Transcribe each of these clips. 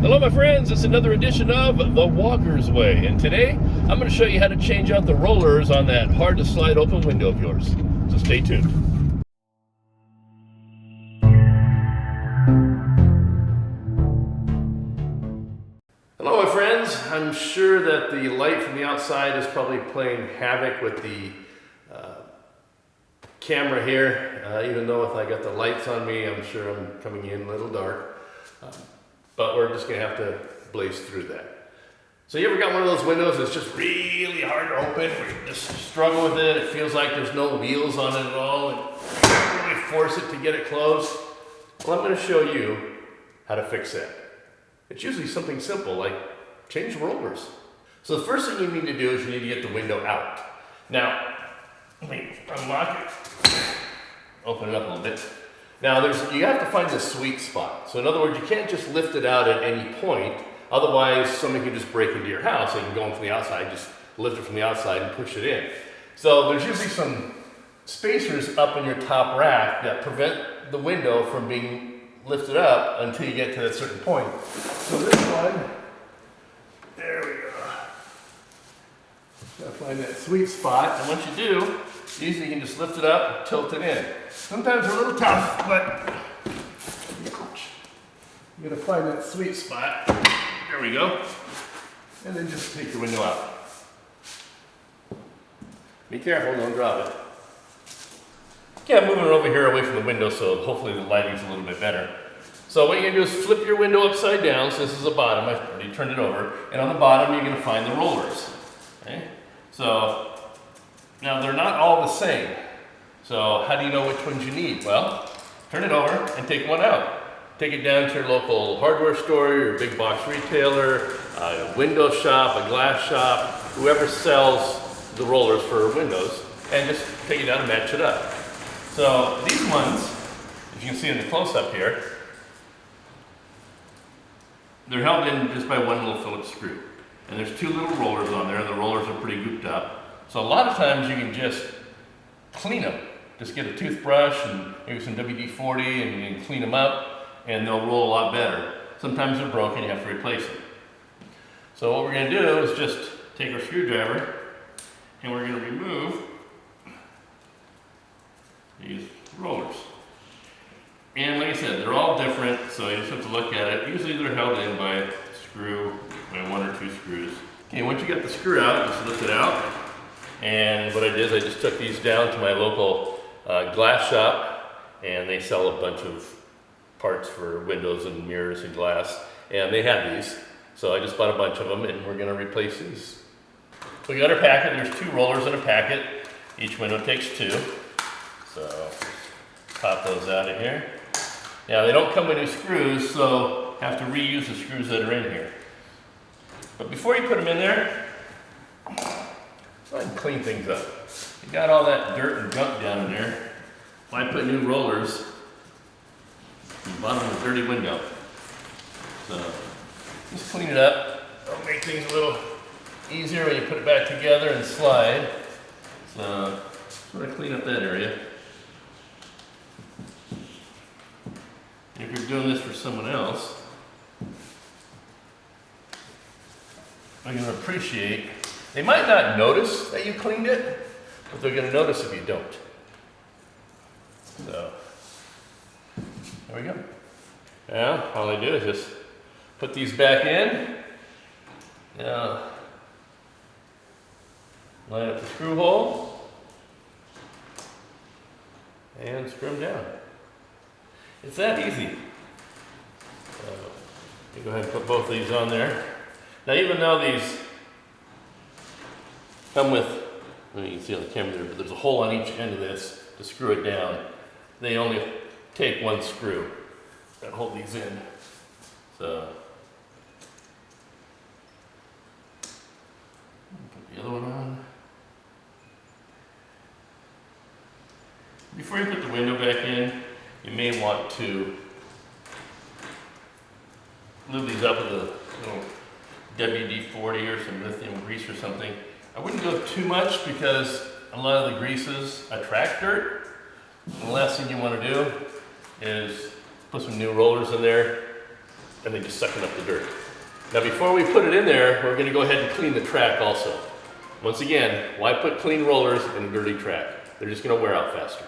Hello my friends, it's another edition of The Walker's Way, and today I'm going to show you how to change out the rollers on that hard to slide open window of yours. So stay tuned. Hello my friends, I'm sure that the light from the outside is probably playing havoc with the camera here, even though if I got the lights on me, I'm sure I'm coming in a little dark. But we're just going to have to blaze through that. So you ever got one of those windows that's just really hard to open, where you just struggle with it, it feels like there's no wheels on it at all, and you can't really force it to get it closed? Well, I'm going to show you how to fix that. It's usually something simple like change rollers. So the first thing you need to do is you need to get the window out. Now, let me unlock it, open it up a little bit. Now you have to find the sweet spot. So in other words, you can't just lift it out at any point, otherwise somebody can just break into your house. They can go in from the outside, just lift it from the outside and push it in. So there's usually some spacers up in your top rack that prevent the window from being lifted up until you get to that certain point. So this one, there we go. Gotta find that sweet spot, and once you do, usually you can just lift it up, tilt it in. Sometimes they're a little tough, but you gotta find that sweet spot. There we go. And then just take the window out. Be careful, don't drop it. Okay, I'm moving it over here away from the window, so hopefully the lighting's a little bit better. So what you're gonna do is flip your window upside down. So this is the bottom, I've already turned it over. And on the bottom, you're gonna find the rollers. Okay? So, now they're not all the same. So how do you know which ones you need? Well, turn it over and take one out. Take it down to your local hardware store, your big box retailer, a window shop, a glass shop, whoever sells the rollers for windows, and just take it down and match it up. So these ones, as you can see in the close-up here, they're held in just by one little Phillips screw. And there's two little rollers on there, and the rollers are pretty gooped up. So a lot of times you can just clean them. Just get a toothbrush and maybe some WD-40 and clean them up, and they'll roll a lot better. Sometimes they're broken, you have to replace them. So what we're going to do is just take our screwdriver, and we're going to remove these rollers. And like I said, they're all different, so you just have to look at it. Usually they're held in by a screw, by one or two screws. Okay, once you get the screw out, just lift it out. And what I did is I just took these down to my local glass shop, and they sell a bunch of parts for windows and mirrors and glass, and they had these. So I just bought a bunch of them, and we're gonna replace these. We got our packet. There's two rollers in a packet. Each window takes two. So pop those out of here. Now they don't come with new screws, so have to reuse the screws that are in here. But before you put them in there, go ahead and clean things up. You got all that dirt and gunk down in there. Why put new rollers in the bottom of a dirty window? So just clean it up. It'll make things a little easier when you put it back together and slide. So sort of clean up that area. If you're doing this for someone else, they're going to appreciate. They might not notice that you cleaned it, but they're going to notice if you don't. So, there we go. Now, all I do is just put these back in. Now, line up the screw hole and screw them down. It's that easy. You go ahead and put both of these on there. Now, even though these come with, you can see on the camera there, but there's a hole on each end of this to screw it down. They only take one screw and hold these in. So, put the other one on. Before you put the window back in, you may want to lube these up with a little WD-40 or some lithium grease or something. I wouldn't go too much because a lot of the greases attract dirt. And the last thing you want to do is put some new rollers in there and they just sucking up the dirt. Now before we put it in there, we're gonna go ahead and clean the track also. Once again, why put clean rollers in a dirty track? They're just gonna wear out faster.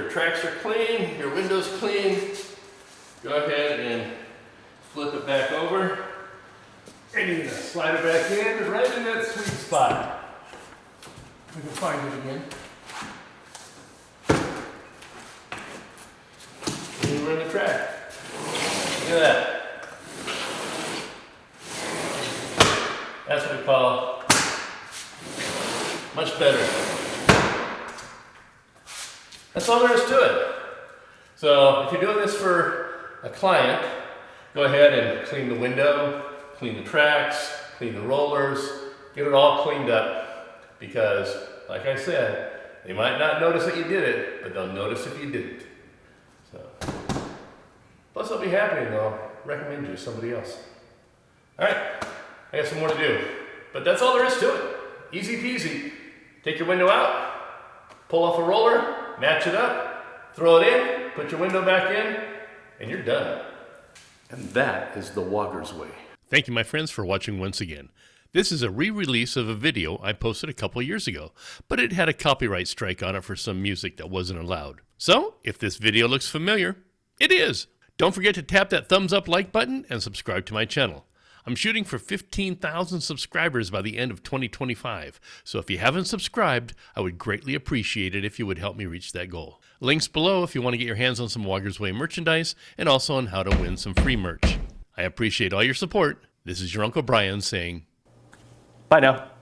Tracks are clean, your window's clean. Go ahead and flip it back over. And you're gonna slide it back in, right in that sweet spot. We can find it again. And we're in the track. Look at that. That's what we call much better. That's all there is to it. So if you're doing this for a client, go ahead and clean the window, clean the tracks, clean the rollers, get it all cleaned up, because like I said, they might not notice that you did it, but they'll notice if you didn't. So, plus they'll be happy and they'll recommend you to somebody else. All right, I got some more to do, but that's all there is to it. Easy peasy. Take your window out, pull off a roller, match it up, throw it in, put your window back in, and you're done. And that is the Wogger's way. Thank you, my friends, for watching once again. This is a re-release of a video I posted a couple years ago, but it had a copyright strike on it for some music that wasn't allowed. So, if this video looks familiar, it is. Don't forget to tap that thumbs up like button and subscribe to my channel. I'm shooting for 15,000 subscribers by the end of 2025, so if you haven't subscribed, I would greatly appreciate it if you would help me reach that goal. Links below if you want to get your hands on some Wogger's Way merchandise, and also on how to win some free merch. I appreciate all your support. This is your Uncle Brian saying, bye now.